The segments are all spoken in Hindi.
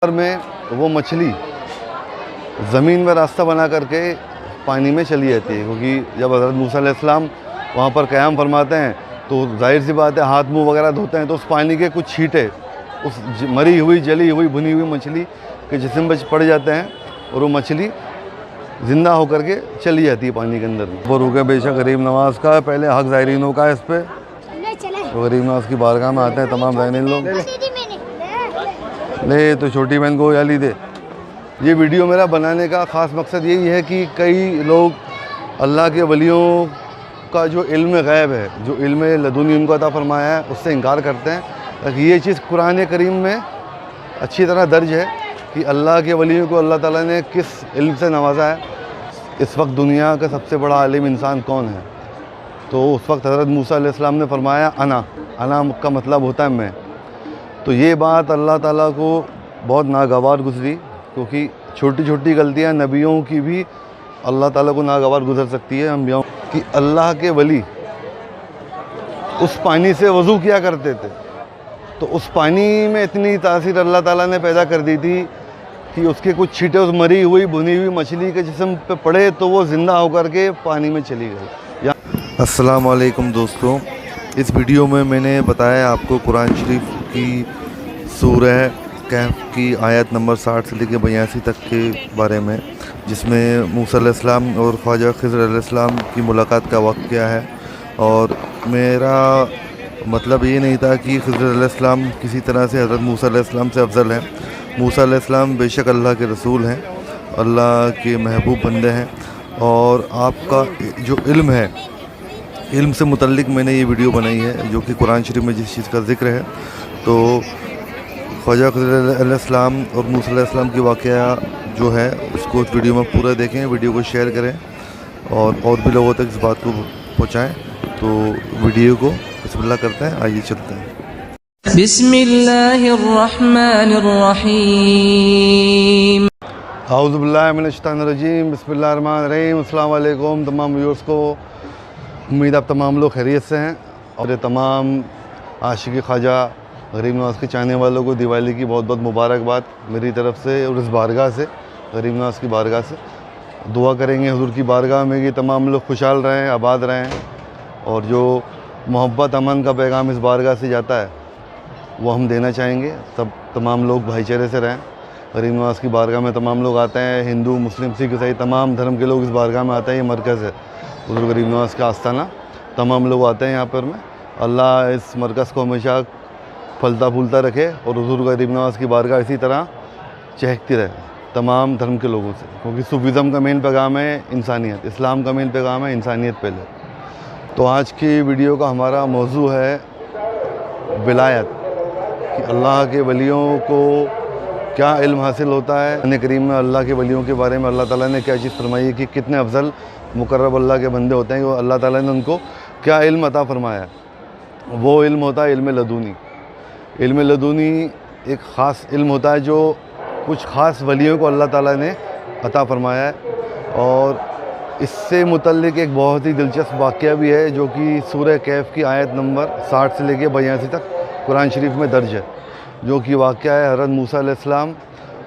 में वो मछली ज़मीन में रास्ता बना करके पानी में चली जाती है, क्योंकि जब हज़रत मूसा अलैहिस्सलाम वहाँ पर क़याम फरमाते हैं तो जाहिर सी बात है हाथ मुंह वगैरह धोते हैं, तो उस पानी के कुछ छींटे उस मरी हुई जली हुई भुनी हुई मछली के जिस्म पर पड़ जाते हैं और वो मछली ज़िंदा होकर के चली जाती है पानी के अंदर में। वो रुके बेशक गरीब नवाज का पहले हक़ ज़ायरीनों का है इस पर, तो गरीब नवाज की बारगाह में आते हैं तमाम ज़ायरीन लोग। ले तो छोटी बहन को या ली दे। ये वीडियो मेरा बनाने का ख़ास मकसद यही है कि कई लोग अल्लाह के वलियों का जो इल्म गैब है, जो इल्म लदुनी उनको अता फरमाया है, उससे इनकार करते हैं। ताकि ये चीज़ कुरान करीम में अच्छी तरह दर्ज है कि अल्लाह के वलियों को अल्लाह ताला ने किस इल्म से नवाजा है। इस वक्त दुनिया का सबसे बड़ा आलिम इंसान कौन है? तो उस वक्त हज़रत मूसा अलैहिस्सलाम ने फरमाया अना का मतलब होता है मैं। तो ये बात अल्लाह ताला को बहुत नागवार गुजरी, क्योंकि छोटी छोटी गलतियां नबियों की भी अल्लाह ताला को नागवार गुजर सकती है। अम्बियाओं कि अल्लाह के वली उस पानी से वज़ू किया करते थे, तो उस पानी में इतनी तासीर अल्लाह ताला ने पैदा कर दी थी कि उसके कुछ छींटे उस मरी हुई भुनी हुई मछली के जिस्म पे पड़े तो वो ज़िंदा होकर के पानी में चली गई। अस्सलाम वालेकुम दोस्तों, इस वीडियो में मैंने बताया आपको कुरान शरीफ की सूरह कहफ की आयत नंबर 60 से लेकर 82 तक के बारे में, जिसमें मूसा अलैहिस्सलाम और ख्वाजा खिज़र अलैहिस्सलाम की मुलाकात का वाक़या है। और मेरा मतलब ये नहीं था कि खिज़र अलैहिस्सलाम किसी तरह से हज़रत मूसा अलैहिस्सलाम से अफजल हैं। मूसा अलैहिस्सलाम बेशक अल्लाह के रसूल हैं, अल्लाह के महबूब बंदे हैं। और आपका जो इल्म है, इल्म से मुतल्लिक मैंने ये वीडियो बनाई है, जो कि कुरान शरीफ में जिस चीज़ का ज़िक्र है। तो ख्वाजा खिज़र अलैहिस्सलाम और मूसा अलैहिस्सलाम की वाक़या जो है उसको इस वीडियो में पूरा देखें, वीडियो को शेयर करें और भी लोगों तक इस बात को पहुँचाएँ। तो वीडियो को बिस्मिल्लाह करते हैं, आइए चलते हैं। बिस्मिल्लाहिर्रहमानिर्रहीम। आऊज़ु बिल्लाहि मिनश शैतानिर रजीम, बिस्मिल्लाहिर्रहमानिर्रहीम। अस्सलाम वालेकुम तमाम व्यूअर्स को, उम्मीद आप तमाम लोग खैरियत से हैं। और तमाम आशिक़ ख्वाजा गरीब नवाज़ के चाहने वालों को दिवाली की बहुत बहुत मुबारकबाद मेरी तरफ़ से और इस बारगाह से, गरीब नवाज़ की बारगाह से। दुआ करेंगे हुज़ूर की बारगाह में कि तमाम लोग खुशहाल रहें, आबाद रहें, और जो मोहब्बत अमन का पैगाम इस बारगाह से जाता है वो हम देना चाहेंगे। सब तमाम लोग भाईचारे से रहें। गरीब नवाज़ की बारगाह में तमाम लोग आते हैं, हिंदू मुस्लिम सिख ईसाई तमाम धर्म के लोग इस बारगाह में आते हैं। ये मरकज़ है हुज़ूर गरीब नवाज़ का आस्ताना, तमाम लोग आते हैं यहाँ पर में। अल्लाह इस मरकज़ को हमेशा फलता फूलता रखे और हुज़ूर गरीब नवाज़ की बारगाह इसी तरह चहकती रहे तमाम धर्म के लोगों से, क्योंकि सूफीज़म का मेन पैगाम है इंसानियत, इस्लाम का मेन पैगाम है इंसानियत पहले। तो आज की वीडियो का हमारा मौजू है विलायत, कि अल्लाह के वलियों को क्या इल्म हासिल होता है। कुरान करीम में अल्लाह के वलियों के बारे में अल्लाह ताला ने क्या चीज़ फरमाई है कि कितने अफजल मुकर्रब अल्लाह के बंदे होते हैं, वो अल्लाह ताला ने उनको क्या इल्म अता फरमाया है। वो इल्म होता है इल्म लदूनी। इल्म लदूनी एक ख़ास इल्म होता है जो कुछ ख़ास वलियों को अल्लाह ताला ने अता फरमाया है। और इससे मुतल्लिक एक बहुत ही दिलचस्प वाक़या भी है, जो कि सूरह कहफ की आयत नंबर 60 से लेकर 82 तक कुरान शरीफ में दर्ज है, जो कि वाक़या है हज़रत मूसा अलैहिस्सलाम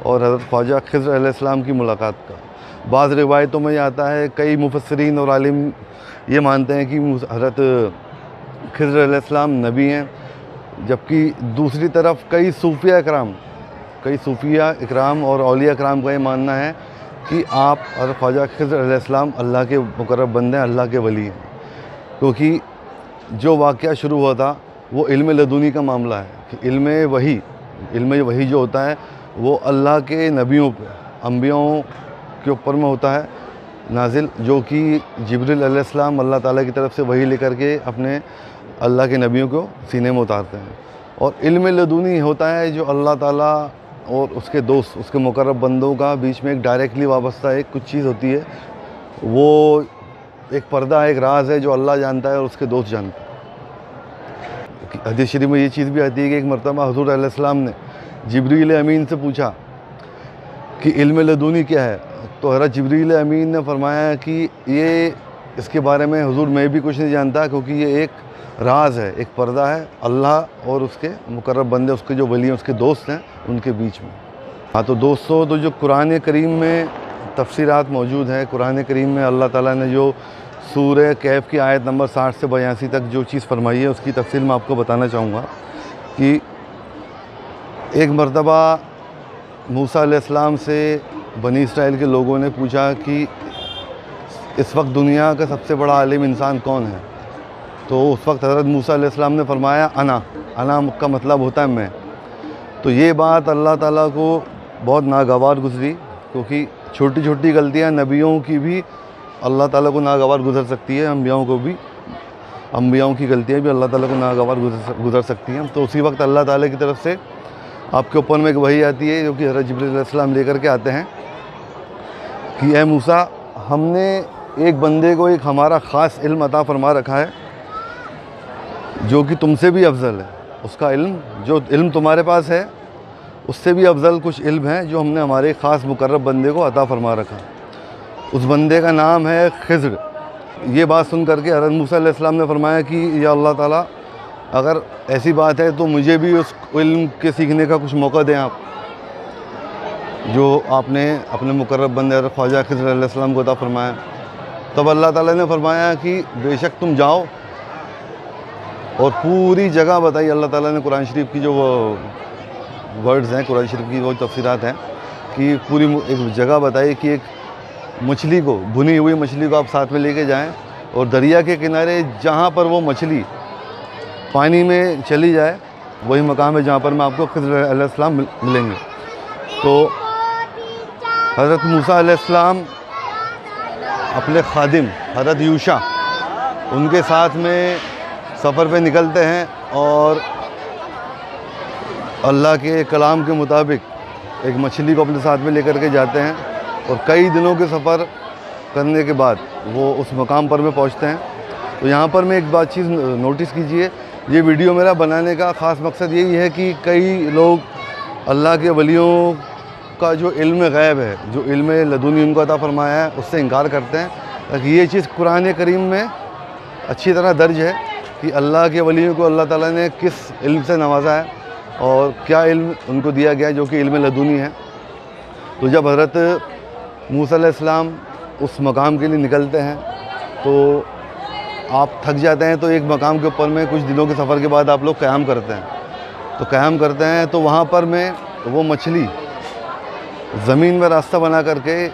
और हज़रत ख्वाजा खिज़र अलैहिस्सलाम की मुलाकात का। बाज़ रिवायतों में यह आता है, कई मुफस्सिरीन और आलिम ये मानते हैं कि हज़रत खिज़र अलैहिस्सलाम नबी हैं, जबकि दूसरी तरफ कई सूफिया इकराम और औलिया इकराम का ये मानना है कि आप हज़रत ख्वाजा खिज़र अलैहिस्सलाम अल्लाह के मुकर्रब बंदे हैं, अल्लाह के वली हैं। क्योंकि जो वाक़या शुरू हुआ था वो इल्म लदूनी का मामला है कि इल्म वही जो होता है वो अल्लाह के नबियों पे, अम्बियाओं के ऊपर में होता है नाजिल, जो कि जिब्रील अलैहिस्सलाम अल्लाह ताला की तरफ से वही लेकर के अपने अल्लाह के नबियों को सीने में उतारते हैं। और इल्म लदूनी होता है जो अल्लाह ताला और उसके दोस्त, उसके मुकर्रब बंदों का बीच में एक डायरेक्टली वाबस्ता एक कुछ चीज़ होती है। वो एक पर्दा है, एक राज है जो अल्लाह जानता है और उसके दोस्त जानते हैं। हदीस शरीफ में ये चीज़ भी आती है कि एक मरतबा हुज़ूर अलैहिस्सलाम ने जिब्रील अमीन से पूछा कि इल्म लदूनी क्या है, तो हज़रत जिब्रील अमीन ने फरमाया कि ये इसके बारे में हुज़ूर मैं भी कुछ नहीं जानता, क्योंकि ये एक राज है, एक पर्दा है अल्लाह और उसके मुकर्रब बंदे, उसके जो वली हैं, उसके दोस्त हैं, उनके बीच में। हाँ तो दोस्तों, तो जो कुरान करीम में तफसीरात मौजूद हैं, कुरान करीम में अल्लाह ताला ने जो सूरह कहफ की आयत नंबर 60 से 82 तक जो चीज़ फरमाई है उसकी तफसील मैं आपको बताना चाहूँगा कि एक मरतबा मूसा अलैहिस्सलाम से बनी इसराइल के लोगों ने पूछा कि इस वक्त दुनिया का सबसे बड़ा आलिम इंसान कौन है। तो उस वक्त हज़रत मूसा अलैहिस्सलाम ने फरमाया अना का मतलब होता है मैं। तो ये बात अल्लाह ताला को बहुत नागवार गुजरी, क्योंकि छोटी छोटी गलतियाँ नबियों की भी अल्लाह ताला को नागवार गुजर सकती है, अम्बियाओं की गलतियाँ भी अल्लाह ताला को नागवार गुजर सकती हैं। तो उसी वक्त अल्लाह ताला की तरफ से आपके ऊपर में एक वही आती है जो कि हज़रत जिब्रील अलैहिस्सलाम लेकर के आते हैं कि ए मूसा, हमने एक बंदे को एक हमारा ख़ास इल्म अता फरमा रखा है जो कि तुमसे भी अफजल है। उसका इल्म, जो इल्म तुम्हारे पास है उससे भी अफजल कुछ इल्म है जो हमने हमारे ख़ास मुकर्रब बंदे को अता फरमा रखा। उस बंदे का नाम है खिज़्र। ये बात सुन करके हज़रत मूसा अलैहिस्सलाम ने फरमाया कि या अल्लाह ताला, अगर ऐसी बात है तो मुझे भी उस इल्म के सीखने का कुछ मौका दें आप, जो आपने अपने मुकर्रब बंदे हज़रत ख्वाजा खिज़्र अलैहिस्सलाम को अता फरमाया। तब अल्लाह ताला ने फरमाया कि बेशक तुम जाओ, और पूरी जगह बताई अल्लाह ताला ने। कुरान शरीफ की जो वो वर्ड्स हैं, कुरान शरीफ की वो तफसीरात हैं कि पूरी एक जगह बताई कि एक मछली को, भुनी हुई मछली को आप साथ में लेके जाएं, और दरिया के किनारे जहाँ पर वो मछली पानी में चली जाए वही मकाम है जहाँ पर मैं आपको खिज़्र अलैहिस्सलाम मिलेंगे। तो हज़रत मूसा अलैहिस्सलाम अपने खादिम हज़रत यूशा उनके साथ में सफ़र पे निकलते हैं और अल्लाह के कलाम के मुताबिक एक मछली को अपने साथ में लेकर के जाते हैं, और कई दिनों के सफ़र करने के बाद वो उस मकाम पर में पहुंचते हैं। तो यहाँ पर मैं एक बात चीज़ नोटिस कीजिए, ये वीडियो मेरा बनाने का ख़ास मकसद यही है कि कई लोग अल्लाह के वलियों का जो इल्म गैब है, जो इल्म लदुनी उनको अता फरमाया है, उससे इनकार करते हैं। ताकि ये चीज़ कुरान करीम में अच्छी तरह दर्ज है कि अल्लाह के वलियों को अल्लाह ताला ने किस इल्म से नवाजा है और क्या इल्म उनको दिया गया है जो कि इल्म लदुनी है। तो जब हज़रत मूसा अलैहिस्सलाम उस मकाम के लिए निकलते हैं तो आप थक जाते हैं, तो एक मकाम के ऊपर में कुछ दिनों के सफ़र के बाद आप लोग क़याम करते हैं। तो क़याम करते हैं तो वहाँ पर में वो मछली ज़मीन में रास्ता बना करके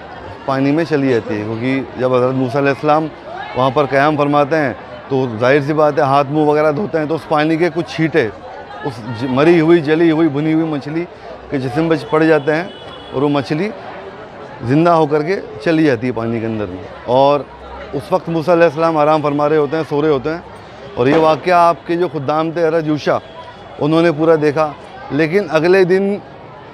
पानी में चली जाती है, क्योंकि जब हज़रत मूसा अलैहिस्सलाम वहाँ पर क़याम फरमाते हैं तो जाहिर सी बात है हाथ मुंह वगैरह धोते हैं, तो उस पानी के कुछ छींटे उस मरी हुई, जली हुई, भुनी हुई मछली के जिस्म पर पड़ जाते हैं, और वो मछली ज़िंदा होकर के चली जाती है पानी के अंदर में। और उस वक्त मूसा अलैहिस्सलाम आराम फरमा रहे होते हैं, सो रहे होते हैं, और ये वाक़या आपके जो खुद्दाम थे हज़रत यूशा उन्होंने पूरा देखा। लेकिन अगले दिन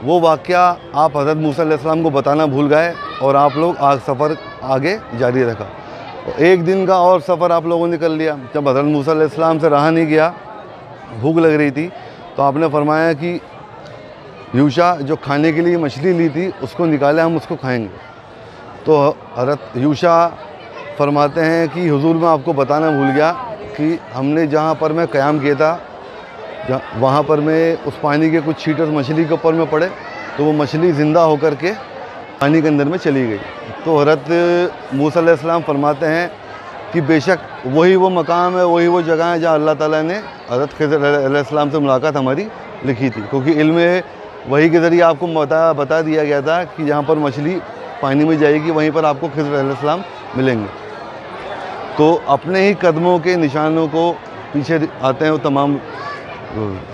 वो वाक़या आप हज़रत मूसा अलैहिस्सलाम को बताना भूल गए और आप लोग सफ़र आगे जारी रखा। एक दिन का और सफ़र आप लोगों ने कर लिया। जब हज़रत मूसा अलैहिस्सलाम से रहा नहीं गया, भूख लग रही थी, तो आपने फरमाया कि यूशा, जो खाने के लिए मछली ली थी उसको निकाले, हम उसको खाएंगे। तो हज़रत यूशा फरमाते हैं कि हुजूर, मैं आपको बताना भूल गया कि हमने जहाँ पर मैं क़याम किया था वहाँ पर में उस पानी के कुछ छींटे उस मछली के ऊपर में पड़े, तो वो मछली ज़िंदा होकर के पानी के अंदर में चली गई। तो हज़रत मूसा अलैहिस्सलाम फरमाते हैं कि बेशक वही वो मकाम है, वही वो जगह है जहाँ अल्लाह ताला ने हज़रत खिज़्र अलैहिस्सलाम से मुलाकात हमारी लिखी थी, क्योंकि इल्म वही के ज़रिए आपको बता दिया गया था कि जहाँ पर मछली पानी में जाएगी वहीं पर आपको खिज़्र अलैहिस्सलाम मिलेंगे। तो अपने ही कदमों के निशानों को पीछे आते हैं, वो तमाम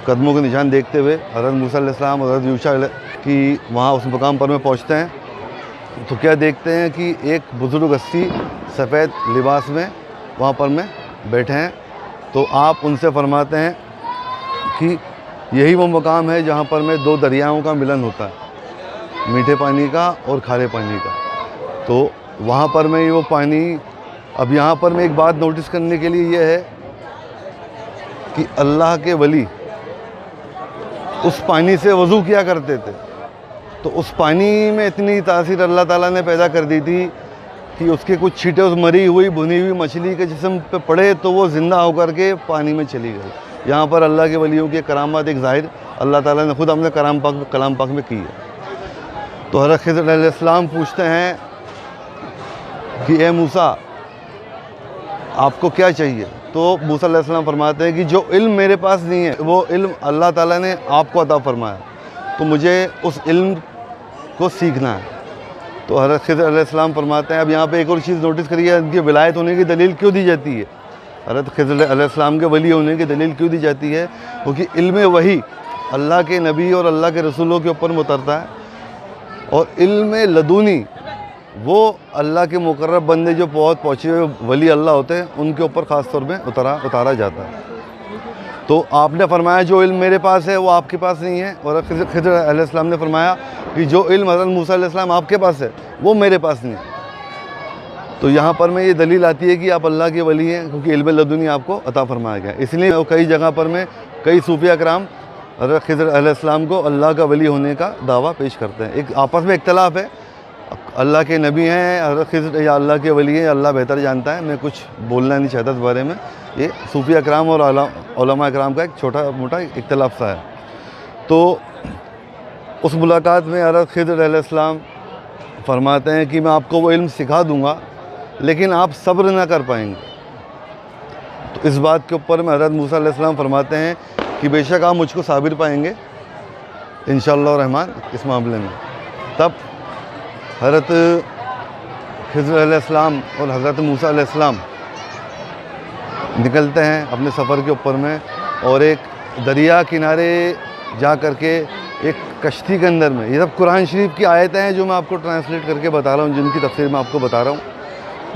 कदमों के निशान देखते हुए हज़रत मूसा अलैहिस्सलाम, हज़रत यूशा की वहाँ उस मकाम पर में पहुँचते हैं। तो क्या देखते हैं कि एक बुज़ुर्ग हस्ती सफ़ेद लिबास में वहाँ पर में बैठे हैं। तो आप उनसे फरमाते हैं कि यही वो मकाम है जहाँ पर में दो दरियाओं का मिलन होता है, मीठे पानी का और खारे पानी का। तो वहाँ पर में वो पानी, अब यहाँ पर में एक बात नोटिस करने के लिए ये है कि अल्लाह के वली उस पानी से वज़ू किया करते थे। तो उस पानी में इतनी तासीर अल्लाह ताला ने पैदा कर दी थी कि उसके कुछ छींटे उस मरी हुई, भुनी हुई मछली के जिस्म पे पड़े तो वो ज़िंदा होकर के पानी में चली गई। यहाँ पर अल्लाह के वलियों की करामात एक ज़ाहिर अल्लाह ताला ने ख़ुद अपने कलाम पाक में की है। तो हज़रत खिज़र अलैहिस्सलाम पूछते हैं कि ए मूसा, आपको क्या चाहिए? तो मूसा अलैहिस्सलाम फरमाते हैं कि जो इल्म मेरे पास नहीं है वो इल्म अल्लाह ताला ने आपको अता फरमाया, तो मुझे उस इल्म को सीखना है। तो हज़रत खिज़र अलैहिस्सलाम फरमाते हैं, अब यहाँ पे एक और चीज़ नोटिस करिए, इनकी विलायत होने की दलील क्यों दी जाती है? हज़रत खिज़र अलैहिस्सलाम के वली होने की दलील क्यों दी जाती है? क्योंकि इल्म वही अल्लाह के नबी और अल्लाह के रसूलों के ऊपर उतरता है, और इल्म लदूनी वो अल्लाह के मुकर्रब बंदे जो बहुत पहुँचे हुए वली अल्लाह होते हैं उनके ऊपर ख़ास तौर में उतारा जाता है। तो आपने फरमाया जो इल्म मेरे पास है वो आपके पास नहीं है, और खिज़र अलैहिस्सलाम ने फरमाया कि जो इल्म हज़रत मूसा अलैहिस्सलाम आपके पास है वो मेरे पास नहीं है। तो यहाँ पर में ये दलील आती है कि आप अल्लाह के वली हैं, क्योंकि इल्म लदुनी आपको अता फरमाया गया। इसलिए कई जगह पर में कई सूफिया कराम हज़रत खिज़र अलैहिस्सलाम को अल्लाह का वली होने का दावा पेश करते हैं। एक आपस में इख्तलाफ है, अल्लाह के नबी हैं हज़रत खिज़र या अल्लाह के वली हैं, अल्लाह बेहतर जानता है, मैं कुछ बोलना नहीं चाहता इस बारे में। ये सूफिया कराम और उलमा कराम का एक छोटा मोटा इख्तलाफ सा है। तो उस मुलाकात में हज़रत खिज़र अलैहिस्सलाम फरमाते हैं कि मैं आपको वो इल्म सिखा दूँगा, लेकिन आप सब्र ना कर पाएंगे। तो इस बात के ऊपर में हज़रत मूसा अलैहिस्सलाम फरमाते हैं कि बेशक आप मुझको साबिर पाएंगे इंशाअल्लाह रहमान इस मामले में। तब हज़रत खिज़र अलैहिस्सलाम और हज़रत मूसा अलैहिस्सलाम निकलते हैं अपने सफ़र के ऊपर में, और एक दरिया किनारे जा कर के एक कश्ती के अंदर में, ये सब कुरान शरीफ की आयतें हैं जो मैं आपको ट्रांसलेट करके बता रहा हूँ, जिनकी तफसीर मैं आपको बता रहा हूँ।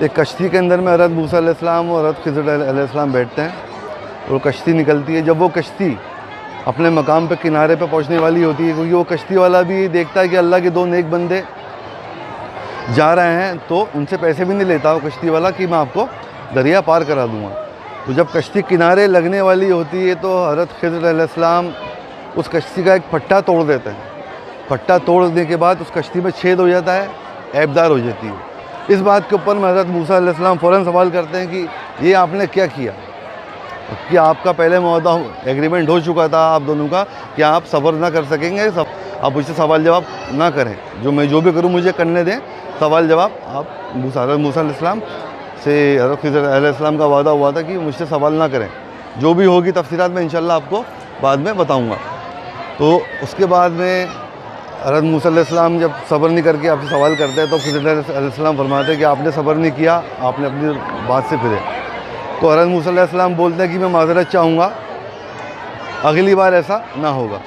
एक कश्ती के अंदर में हज़रत मूसा अलैहिस्सलाम और हज़रत खिज़र अलैहिस्सलाम बैठते हैं, और कश्ती निकलती है। जब वो कश्ती अपने मकाम पे किनारे पे पहुंचने वाली होती है, क्योंकि वो कश्ती वाला भी देखता है कि अल्लाह के दो नेक बंदे जा रहे हैं, तो उनसे पैसे भी नहीं लेता वो कश्ती वाला कि मैं आपको दरिया पार करा दूंगा। तो जब कश्ती किनारे लगने वाली होती है तो हज़रत खिज़र अलैहिस्सलाम उस कश्ती का एक पट्टा तोड़ देते हैं। पट्टा तोड़ने के बाद उस कश्ती में छेद हो जाता है, ऐबदार हो जाती है। इस बात के ऊपर में हज़रत मूसा अलैहिस्सलाम फ़ौरन सवाल करते हैं कि ये आपने क्या किया? कि आपका पहले मुआहदा एग्रीमेंट हो चुका था आप दोनों का कि आप सब्र ना कर सकेंगे, आप मुझसे सवाल जवाब ना करें, जो भी करूं मुझे करने दें, सवाल जवाब आप मूसा अलैहिस्सलाम से हज़रत खिज़र अलैहिस्सलाम का वादा हुआ था कि मुझसे सवाल ना करें, जो भी होगी तफसीरात में इंशाअल्लाह आपको बाद में बताऊँगा। तो उसके बाद में हज़रत मूसा अलैहिस्सलाम जब सब्र नहीं करके आपसे सवाल करते हैं तो खिज़र अलैहिस्सलाम फरमाते हैं कि आपने सब्र नहीं किया, आपने अपनी बात से फिरे। तो हज़रत मूसा अलैहिस्सलाम बोलते हैं कि मैं माज़रत चाहूँगा, अगली बार ऐसा ना होगा।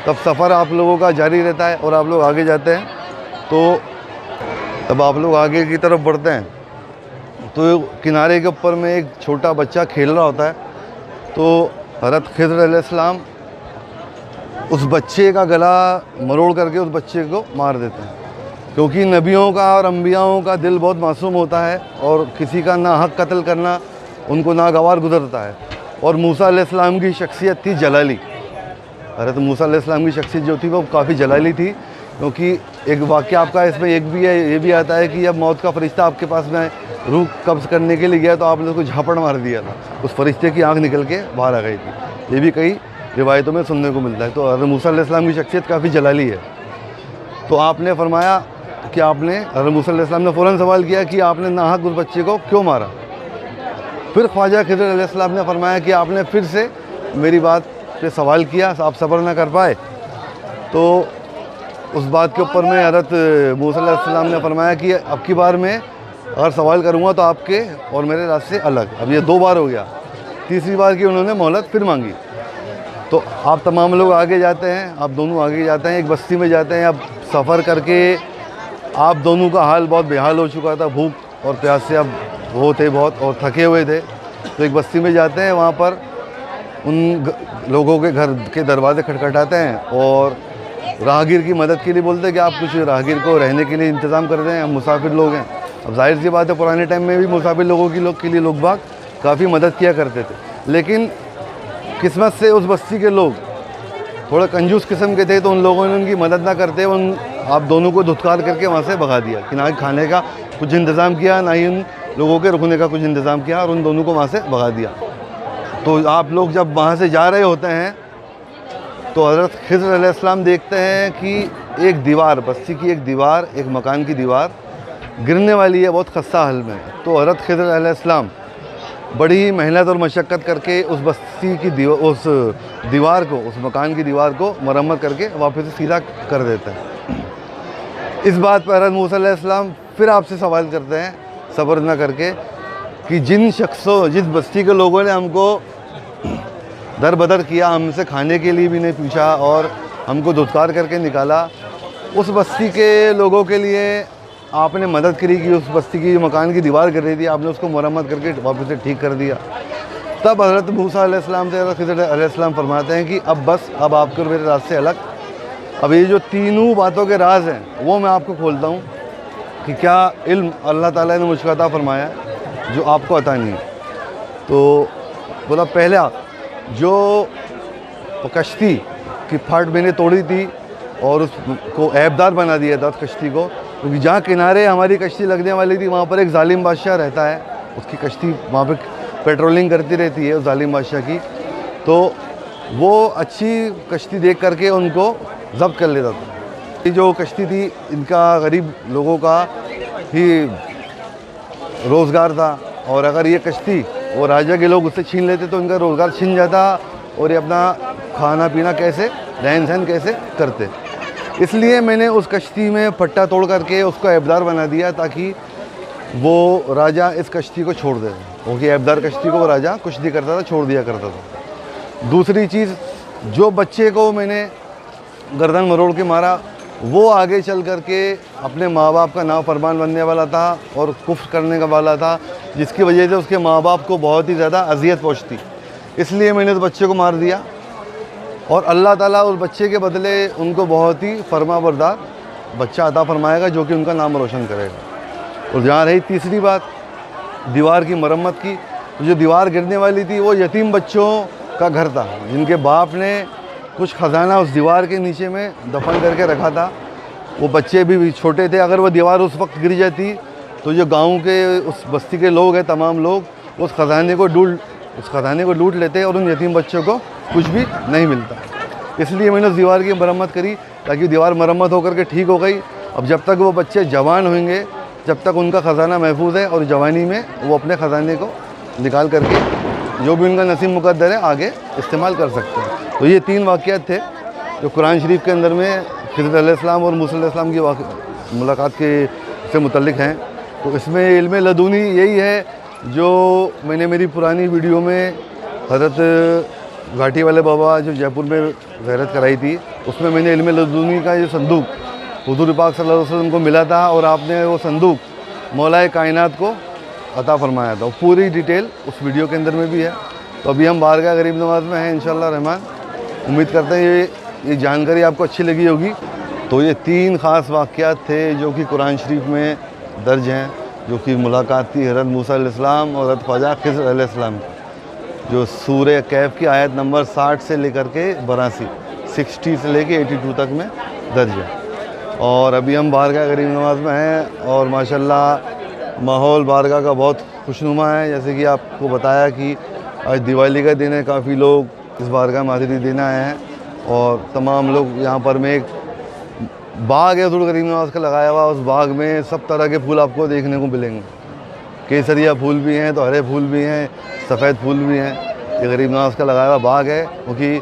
तब सफ़र आप लोगों का जारी रहता है और आप लोग आगे जाते हैं। तो तब आप लोग आगे की तरफ बढ़ते हैं तो किनारे के ऊपर में एक छोटा बच्चा खेल रहा होता है। तो हज़रत खिज़र अलैहिस्सलाम उस बच्चे का गला मरोड़ करके उस बच्चे को मार देते हैं, क्योंकि नबियों का और अम्बियाओं का दिल बहुत मासूम होता है और किसी का ना हक कत्ल करना उनको नागवार गुजरता है। और मूसा अलैहिस्सलाम की शख्सियत थी जलाली। हज़रत मूसा अलैहिस्सलाम की शख्सियत जो थी वो काफ़ी जलाली थी, क्योंकि एक वाक़या आपका इसमें एक भी है, ये भी आता है कि जब मौत का फरिश्ता आपके पास में रूह कब्ज़ करने के लिए गया तो आपने उसको झापड़ मार दिया था, उस फरिश्ते की आँख निकल के बाहर आ गई थी। ये भी कई रिवायतों में सुनने को मिलता है। तो हज़रत मूसा अलैहिस्सलाम की शख्सियत काफ़ी जलाली है। तो आपने फरमाया कि आपने हज़रत मूसा अलैहिस्सलाम ने फ़ौरन सवाल किया कि आपने नाहक उस बच्चे को क्यों मारा? फिर ख्वाजा खिज़र अलैहिस्सलाम ने फरमाया कि आपने फिर से मेरी बात पे सवाल किया, आप सब्र ना कर पाए। तो उस बात के ऊपर में हज़रत मूसा अलैहिस्सलाम ने फरमाया कि अब की बार मैं अगर सवाल करूँगा तो आपके और मेरे रास्ते अलग। अब ये 2 बार हो गया, तीसरी बार की उन्होंने मोहलत फिर मांगी। तो आप तमाम लोग आगे जाते हैं, आप दोनों आगे जाते हैं, एक बस्ती में जाते हैं। अब सफ़र करके आप दोनों का हाल बहुत बेहाल हो चुका था, भूख और प्यास से अब वो थे बहुत और थके हुए थे। तो एक बस्ती में जाते हैं, वहाँ पर उन लोगों के घर के दरवाज़े खटखटाते हैं और राहगीर की मदद के लिए बोलते हैं कि आप कुछ राहगीर को रहने के लिए इंतज़ाम कर दें, हम मुसाफिर लोग हैं। अब जाहिर सी बात है पुराने टाइम में भी मुसाफिर लोगों के लिए लोग बाग काफ़ी मदद किया करते थे, लेकिन किस्मत से उस बस्ती के लोग थोड़ा कंजूस किस्म के थे, तो उन लोगों ने उनकी मदद ना करते उन आप दोनों को धुतकार करके वहाँ से भगा दिया कि ना खाने का कुछ इंतज़ाम किया, ना ही उन लोगों के रुकने का कुछ इंतज़ाम किया, और उन दोनों को वहाँ से भगा दिया। तो आप लोग जब वहाँ से जा रहे होते हैं तो तो हज़रत खिज़र अलैहिस्सलाम देखते हैं कि एक दीवार, बस्ती की एक दीवार, एक मकान की दीवार गिरने वाली है, बहुत खस्ता हाल में। तो हज़रत खिज़र अलैहिस्सलाम बड़ी मेहनत और मशक्क़त करके उस बस्ती की उस दीवार को, उस मकान की दीवार को मरम्मत करके वापस से सीधा कर देते हैं। इस बात पर हज़रत मूसा अलैहिस्सलाम फिर आपसे सवाल करते हैं सब्र न करके कि जिस बस्ती के लोगों ने हमको दर बदर किया, हमसे खाने के लिए भी नहीं पूछा और हमको धुतकार करके निकाला, उस बस्ती के लोगों के लिए आपने मदद करी कि उस बस्ती की मकान की दीवार गिर रही थी, आपने उसको मरम्मत करके वापस से ठीक कर दिया। तब हज़रत मूसा अलैहिस्सलाम से हज़रत खिज़र अलैहिस्सलाम फरमाते हैं कि अब बस, अब आपके और मेरे राज से अलग, अब ये जो तीनों बातों के राज हैं वो मैं आपको खोलता हूँ कि क्या इल्म अल्लाह ताला ने मुझको अता फरमाया जो आपको अता नहीं है। तो बोला, पहला जो कश्ती की फाट मैंने तोड़ी थी और उसको ऐबदार बना दिया था कश्ती को, क्योंकि जहाँ किनारे हमारी कश्ती लगने वाली थी वहाँ पर एक जालिम बादशाह रहता है, उसकी कश्ती वहाँ पर पेट्रोलिंग करती रहती है उस जालिम बादशाह की। तो वो अच्छी कश्ती देख करके उनको ज़ब्त कर लेता था। ये जो कश्ती थी इनका गरीब लोगों का ही रोज़गार था, और अगर ये कश्ती वो राजा के लोग उससे छीन लेते तो इनका रोज़गार छिन जाता और ये अपना खाना पीना कैसे, रहन सहन कैसे करते। इसलिए मैंने उस कश्ती में पट्टा तोड़ करके उसको ऐबदार बना दिया ताकि वो राजा इस कश्ती को छोड़ दे, क्योंकि ऐबदार कश्ती को वो राजा कुछ नहीं करता था, छोड़ दिया करता था। दूसरी चीज़, जो बच्चे को मैंने गर्दन मरोड़ के मारा वो आगे चल करके अपने माँ बाप का नाफरमान बनने वाला था और कुफ्र करने का वाला था, जिसकी वजह से उसके माँ बाप को बहुत ही ज़्यादा अजियत पहुँचती। इसलिए मैंने उस बच्चे को मार दिया और अल्लाह ताला उस बच्चे के बदले उनको बहुत ही फरमाबरदार बच्चा अता फरमाएगा जो कि उनका नाम रोशन करेगा। और जहाँ रही तीसरी बात दीवार की मरम्मत की, तो जो दीवार गिरने वाली थी वो यतीम बच्चों का घर था, जिनके बाप ने कुछ ख़जाना उस दीवार के नीचे में दफन करके रखा था। वो बच्चे भी छोटे थे, अगर वो दीवार उस वक्त गिर जाती तो जो गांव के उस बस्ती के लोग हैं तमाम लोग उस ख़जाने को लूट लेते और उन यतीम बच्चों को कुछ भी नहीं मिलता। इसलिए मैंने उस दीवार की मरम्मत करी ताकि दीवार मरम्मत होकर के ठीक हो गई। अब जब तक वो बच्चे जवान होंगे जब तक उनका ख़जाना महफूज है और जवानी में वो अपने ख़जाने को निकाल करके जो भी उनका नसीब मुकद्दर है आगे इस्तेमाल कर सकते हैं। तो ये 3 वाक़यात थे जो कुरान शरीफ के अंदर में खिज़र अलैहिस्सलाम और मूसा अलैहिस्सलाम की मुलाकात के से मुतल्लिक़ हैं। तो इसमें इल्म लदूनी यही है जो मैंने मेरी पुरानी वीडियो में हज़रत घाटी वाले बाबा जो जयपुर में ज़ियारत कराई थी, उसमें मैंने इल्म लदूनी का ये संदूक हुज़ूर पाक सल्लल्लाहु अलैहि वसल्लम को मिला था और आपने वो संदूक मौलाए कायनात को अता फरमाया था। पूरी डिटेल उस वीडियो के अंदर में भी है। तो अभी हम बारगाह गरीब नवाज़ में हैं इंशाअल्लाह रहमान। उम्मीद करते हैं ये जानकारी आपको अच्छी लगी होगी। तो ये 3 ख़ास वाक़यात थे जो कि कुरान शरीफ में दर्ज हैं, जो कि मुलाकात थी हज़रत मूसा अलैहिस्सलाम और हज़रत ख्वाजा खिज़र अलैहिस्सलाम की, जो सूरह कैफ की आयत नंबर 60 से लेकर के 82, 60 से लेके 82 तक में दर्ज है। और अभी हम बारगाह गरीब नवाज़ में हैं और माशाल्लाह माहौल बारगाह का बहुत खुशनुमा है। जैसे कि आपको बताया कि आज दिवाली का दिन है, काफ़ी लोग इस बारगाह में हाज़िरी देने आए हैं और तमाम लोग यहाँ पर में एक बाग है हुज़ूर गरीब नवाज़ का लगाया हुआ, उस बाग में सब तरह के फूल आपको देखने को मिलेंगे। केसरिया फूल भी हैं तो हरे फूल भी हैं, सफ़ेद फूल भी हैं। ये गरीब नवाज़ का लगाया हुआ बाग है, क्योंकि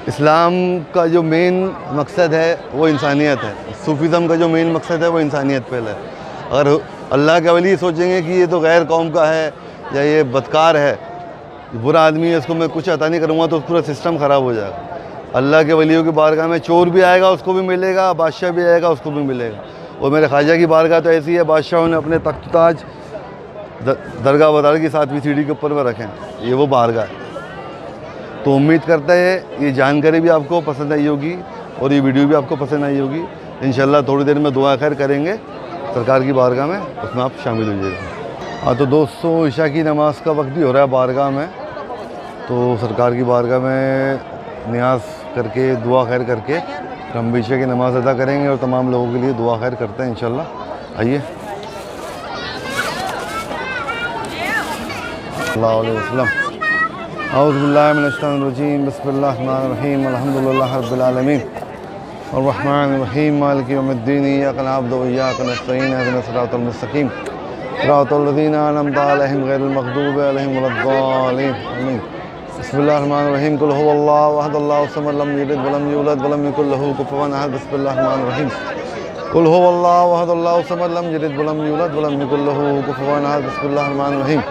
इस्लाम का जो मेन मकसद है वो इंसानियत है। सूफीज़म का जो मेन मकसद है वो इंसानियत पहले है। अगर अल्लाह के वली सोचेंगे कि ये तो गैर कौम का है या ये बदकार है, बुरा आदमी है, इसको मैं कुछ अता नहीं करूँगा, तो पूरा सिस्टम ख़राब हो जाएगा। अल्लाह के वलियों की बारगाह में चोर भी आएगा उसको भी मिलेगा, बादशाह भी आएगा उसको भी मिलेगा। और मेरे ख्वाजा की बारगाह तो ऐसी है, बादशाहों ने अपने तख्त ताज दरगाह बदार की 7वीं सीढ़ी के ऊपर में रखें, ये वो बारगाह है। तो उम्मीद करते हैं ये जानकारी भी आपको पसंद आई होगी और ये वीडियो भी आपको पसंद आई होगी। इंशाअल्लाह थोड़ी देर में दुआ खैर करेंगे सरकार की बारगाह में, उसमें आप शामिल हो जाइएगा। हाँ तो दोस्तों, इशा की नमाज़ का वक्त भी हो रहा है बारगाह में, तो सरकार की बारगाह में नियाज़ करके दुआ खैर करके हम इशा की नमाज़ अदा करेंगे और तमाम लोगों के लिए दुआ खैर करते हैं इंशाअल्लाह। आइए। सल्लल्लाहु अलैहि वसल्लम। औज़ुबिल्लाहिमिनश्शैतानिर्रजीम बिस्मिल्लाहिर्रहमानिर्रहीम अल्हम्दुलिल्लाहि रब्बिल आलमीन अर्रहमानिर्रहीम मालिकि यौमिद्दीन इय्याका नअबुदु व इय्याका नस्तईन इहदिनस सिरातल मुस्तक़ीम सिरातल लज़ीना अनअमता अलैहिम गैरिल मग़दूबि अलैहिम वलद्दालीन आमीन। बिस्मिल्लाहिर्रहमानिर्रहीम कुल हुवल्लाहु अहद अल्लाहु सम्मद लम यलिद व लम यूलद व लम यकुल लहू कुफुवन अहद। बिस्मिल्लाहिर्रहमानिर्रहीम कुल हुवल्लाहु अहद अल्लाहु सम्मद लम यलिद व लम यूलद व लम यकुल लहू कुफुवन अहद। बिस्मिल्लाहिर्रहमानिर्रहीम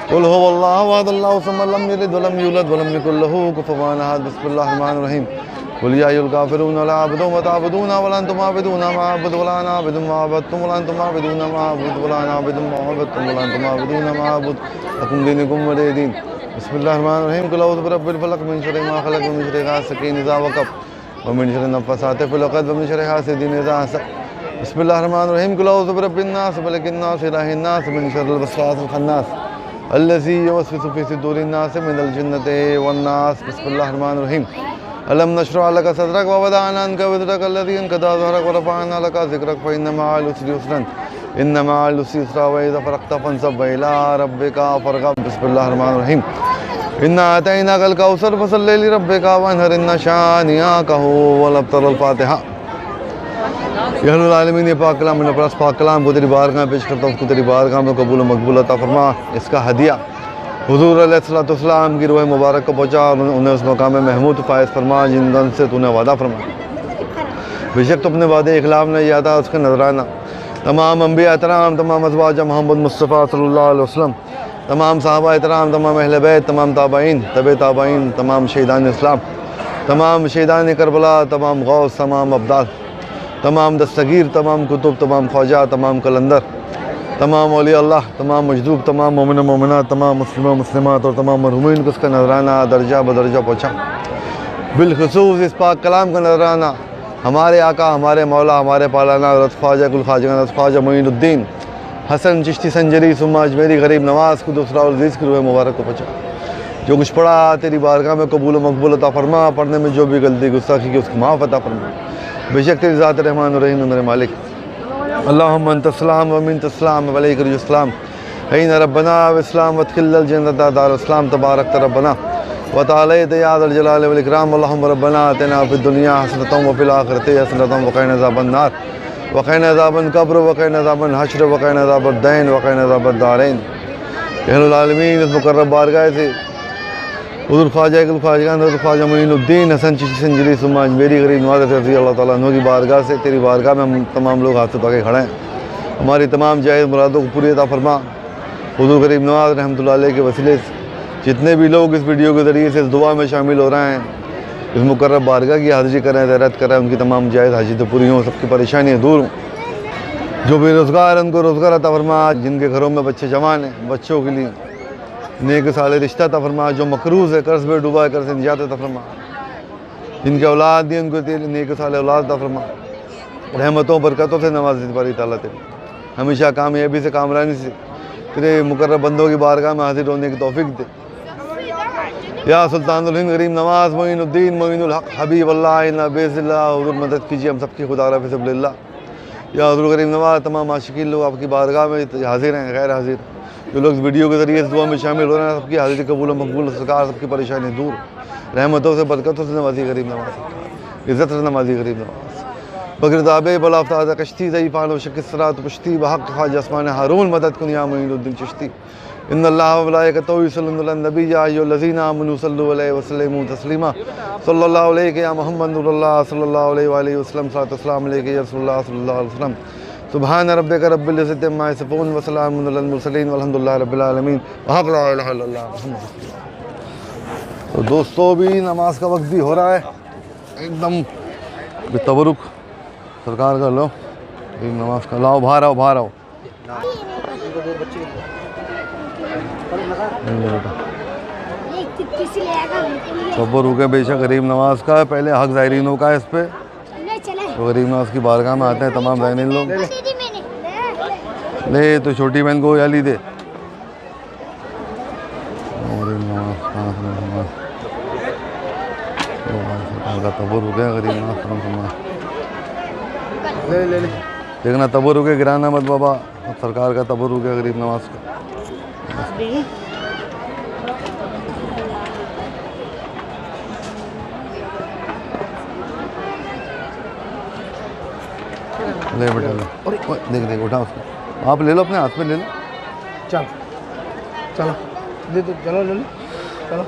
कुल हुवल्लाहु अहद अल्लाहु सम्मद लम यलिद व लम यूलद व लम यकुल लहू कुफुवन अहद। बिस्मिल्लाहिर्रहमानिर्रहीम कुल या अय्युहल काफ़िरून ला अअबुदु मा तअबुदून व ला अंतुम आबिदून मा अअबुदु व ला अना आबिदुम मा अबदतुम व ला अंतुम आबिदून मा अअबुदु व ला अना आबिदुम मा अबदतुम व ला अंतुम आबिदून मा अअबुदु लकुम दीनुकुम वलिय दीन। बिस्मिल्लाहिर्रहमानिर्रहीम कुल अऊज़ु बिरब्बिल फलक मिन शर्रि मा खलक व मिन शर्रि गासिकिन इज़ा वक़ब व मिन शर्रि नफ़्फ़ासाति फ़िल उक़द व मिन शर्रि हासिदिन इज़ा हसद। बिस्मिल्लाहिर्रहमानिर्रहीम कुल अऊज़ु बिरब्बिन नास मलिकिन नास इलाहिन नास मिन शर्रिल वस्वासिल खन्नास अल्लज़ी युवस्विसु फ़ी सुदूरिन नास मिनल जिन्नति वन नास। बिस्मिल्लाहिर्रहमानिर्रहीम अलम नशरह लका सदरक व वदअना अन्का विज़रक अल्लज़ी अनक़ज़ा ज़हरक व रफ़अना लका ज़िक्रक फ़इन्न मअल उसरि युस्रन इन्न मअल उसरि युस्रा व इज़ा फ़रग़त फ़ंसब व इला रब्बिका फ़रग़ब। बिस्मिल्लाहिर्रहमानिर्रहीम इन्ना अतैनाकल कौसर फसल्लि लिरब्बिका वन्हर इन्न शानिअका हुवल अब्तर। फ़ातिहा। या रब्बुल आलमीन, ये पाक कलाम मैंने अपना पाक कलाम को तेरी बारगाह में पेश करता हूँ, उसको तेरी बारगाह में कबूल मकबूल अता फरमा। इसका हदिया हुज़ूर अलैहिस्सलाम की रूह मुबारक को पहुँचा और उन्हें उस मकाम में महमूद फ़ायज़ फरमा जिन से तूने वादा फरमा। बेशक तो अपने वादे इखलाफ़ ने याद था उसका नजराना। तमाम अंबिया एहतराम, तमाम अज़वाज मोहम्मद मुस्तफ़ा सल्लल्लाहु अलैहि वसल्लम, तमाम सहाबा एहतराम, तमाम अहले बैत, तमाम ताबईन, तबे ताबईन, तमाम शहीदान इस्लाम, तमाम शहीदान करबला, तमाम गौस, तमाम अब्दाल, तमाम दस्तगीर, तमाम कुतुब, तमाम ख्वाजा, तमाम कलंदर, तमाम औलिया अल्लाह, तमाम मजदूब, तमाम मोमिन मोमिनात, तमाम मुस्लिम मुस्लिमात और तमाम मरहूमीन को उसका नजराना दर्जा बदर्जा पहुँचा। बिलखुसूस इस पाक कलाम का नजराना हमारे आका, हमारे मौला, हमारे पालाना रत ख्वाजा कुल ख्वाजा ख्वाजा मोइनुद्दीन हसन चिश्ती संजरी सुम्मा अजमेरी गरीब नवाज़ को दूसरा और अज़ीज़ की रूह मुबारक को पहुँचा। जो कुछ पढ़ा तेरी बारगाह में कबूल मकबूल अता फरमा, पढ़ने में जो भी गलती गुस्ताखी की उसकी माफ़ अता फरमा। बेशक तेरी ज़ात रहमान और रहीम मेरे मालिक। अल्लाहुम्मा अंतस्सलाम व मिनकस्सलाम व अलैकुमुस्सलाम हैन रब्बना व इस्लाम वदखिलल जन्नत दारुल इस्लाम तबारक रब्बना व तआलैत या ज़ल जलाल वल इकराम। अल्लाहुम्मा रब्बना आतिना फिद दुनिया हसनतन व फिल आखिरति हसनतन व क़िना अज़ाबन नार व क़िना अज़ाबन क़ब्र व क़िना अज़ाबन हश्र व क़िना अज़ाबद दैन व क़िना अज़ाबद दारैन। या रब्बुल आलमीन, इस मुक़र्रब बारगाह से हुज़ूर ख्वाजा कुल ख्वाजगान हज़रत ख्वाजा मोइनुद्दीन हसन चिश्ती संजरी सुम्मा अजमेरी गरीब नवाज़ रज़ी अल्लाह ताला अन्हु की बारगाह से तेरी बारगाह में हम तमाम लोग हाथ उठा के खड़े हैं। हमारी तमाम जायज़ मुरादों को पूरी अता फरमा। हुज़ूर गरीब नवाज़ रहमतुल्लाह अलैह के वसीले से जितने भी लोग इस वीडियो के ज़रिए से इस दुआ में शामिल हो रहे हैं, इस मुक़र्रब बारगाह की हाज़िरी करें, ज़ियारत करें, उनकी तमाम जायज़ हाजतें पूरी हों, सबकी परेशानियाँ दूर हों। जो बेरोज़गार हैं उनको रोज़गार अता फरमा। जिनके घरों में बच्चे जवान हैं, बच्चों के लिए नेक साले रिश्ता अता फरमा। जो मकरूज़ है, कर्ज़ में डूबा है, कर्ज़ से निजात अता फरमा। जिनके औलाद दी उनको तेरे नेक साले औलाद अता फरमा। रहमतों बरकतों से नवाज़ बारी ताला तेरी हमेशा कामयाबी से कामरानी से तेरे मुकर्रब बंदों की बारगाह में हाजिर होने की तौफीक दे। या सुल्तानुल हिंद गरीब नवाज़ मोइनुद्दीन मोइनुल हक हबीब अल्लाह इन्ना बेज़िल्लाह, हुज़ूर मदद कीजिए हम सबकी खुदा रफ़ी सबिलिल्लाह। या हुज़ूर गरीब नवाज़, तमाम आशिकीन लोग आपकी बारगाह में हाजिर हैं, गैर हाजिर जो लोग वीडियो के ज़रिए इस दुआ में शामिल हो रहे हैं, सबकी हाजिरी कबूल मकबूल सरकार, सबकी परेशानी दूर, रहमतों से बरकतों से नवाजी गरीब नवाज़, इज़्ज़त से नवाजी गरीब नवाज़। बकर दाबे बलाफ्ताज़ कश्ती ज़ईफ़ान व शकिस्रात पुश्ती बहक़ ख्वाजा अस्मान हारून मदद कुन या मोइनुद्दीन चिश्ती। इन्नल्लाह व मलाइकतहु युसल्लूना अलन नबी या अय्युहल्लज़ीना आमनू सल्लू अलैहि व सल्लिमू तस्लीमा। सल्लल्लाहु अलैहि या मुहम्मद नूरुल्लाह सल्लल्लाहु अलैहि व आलिहि वसल्लम सल्लल्लाहु अलैहि या रसूलुल्लाह सल्लल्लाहु अलैहि वसल्लम। सुब्हान रब्बिका रब्बिल इज़्ज़ति अम्मा यसिफून व सलामुन अलल मुरसलीन वल्हम्दुलिल्लाहि रब्बिल आलमीन व हक़ ला इलाहा इल्लल्लाह। तो दोस्तों, भी नमाज का वक्त भी हो रहा है, एकदम बेतबरुक सरकार का लो नमाज का लाओ, बाहर आओ, बाहर आओ। तबर हो गया बेशक गरीब नवाज का है, पहले हक ज़ायरीनों का है इस पे। तो गरीब नवाज की बारगाह में आते हैं तमाम ज़ायरीन लोग। ले तो छोटी बहन को याली दे। सरकार का तबर हो गया गरीब नवाज देखना, तबर हो गया, गिराना मत बाबा, सरकार का तबर हो गया गरीब नवाज का। ले बेटा ले। ओए, देख देख उठा उसको, आप ले लो अपने हाथ में ले लो। चल चलो दे दो, चलो ले लो, चलो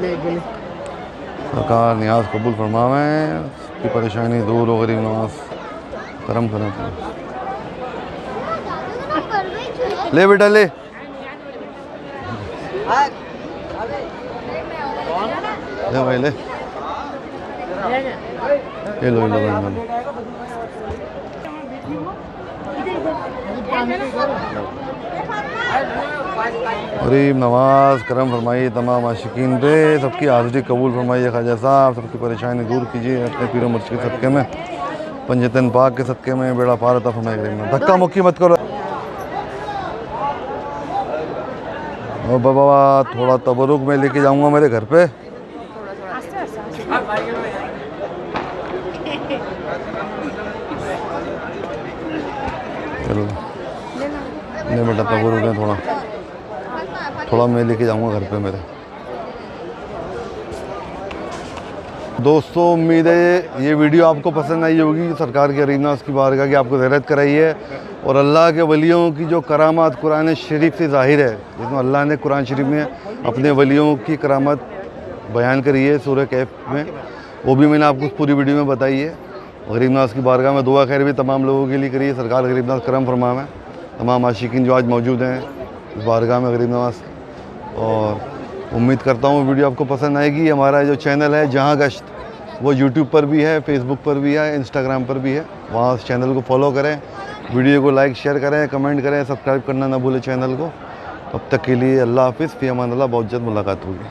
ले ले। सरकार नियाज कबूल फरमावें, की परेशानी दूर हो, गरीब नवाज करम करें। ले बेटा ले, ले भाई ले, ये लो भाई लो। गरीब नवाज करम फरमाइए तमाम आशिकीन पे, सबकी हाज़िरी कबूल फरमाइए ख्वाजा साहब, सबकी परेशानी दूर कीजिए अपने पीर मुर्शिद के सदक़े में, पंजतन पाक के सदक़े में बेड़ा पार अता फरमाइए। गरीब धक्का मुक्की मत करो। ओ बाबा थोड़ा तबरुक में लेके जाऊंगा मेरे घर पे। चलो ले बेटा तबरुक है, थोड़ा मैं लेके जाऊंगा घर पे मेरे। दोस्तों उम्मीद है ये वीडियो आपको पसंद आई होगी। सरकार के गरीब नवाज की बारगाह की आपको ज़ियारत कराई है और अल्लाह के वलियों की जो करामात कुरान शरीफ से ज़ाहिर है, जिसमें अल्लाह ने कुरान शरीफ में अपने वलियों की करामात बयान करी है सूरह कैफ में, वो भी मैंने आपको पूरी वीडियो में बताई है। गरीब नवाज की बारगाह में दुआ खैर भी तमाम लोगों के लिए करी है। सरकार गरीब नवाज करम फरमावे तमाम आशिकीन जो आज मौजूद हैं इस बारगाह में गरीब नवाज, और उम्मीद करता हूँ वीडियो आपको पसंद आएगी। हमारा जो चैनल है जहाँ गश्त, वो यूट्यूब पर भी है, फेसबुक पर भी है, इंस्टाग्राम पर भी है, वहाँ उस चैनल को फॉलो करें, वीडियो को लाइक शेयर करें, कमेंट करें, सब्सक्राइब करना ना भूलें चैनल को। तब तक के लिए अल्लाह हाफ़िज़, फ़ी अमान अल्लाह, बहुत जल्द मुलाकात होगी।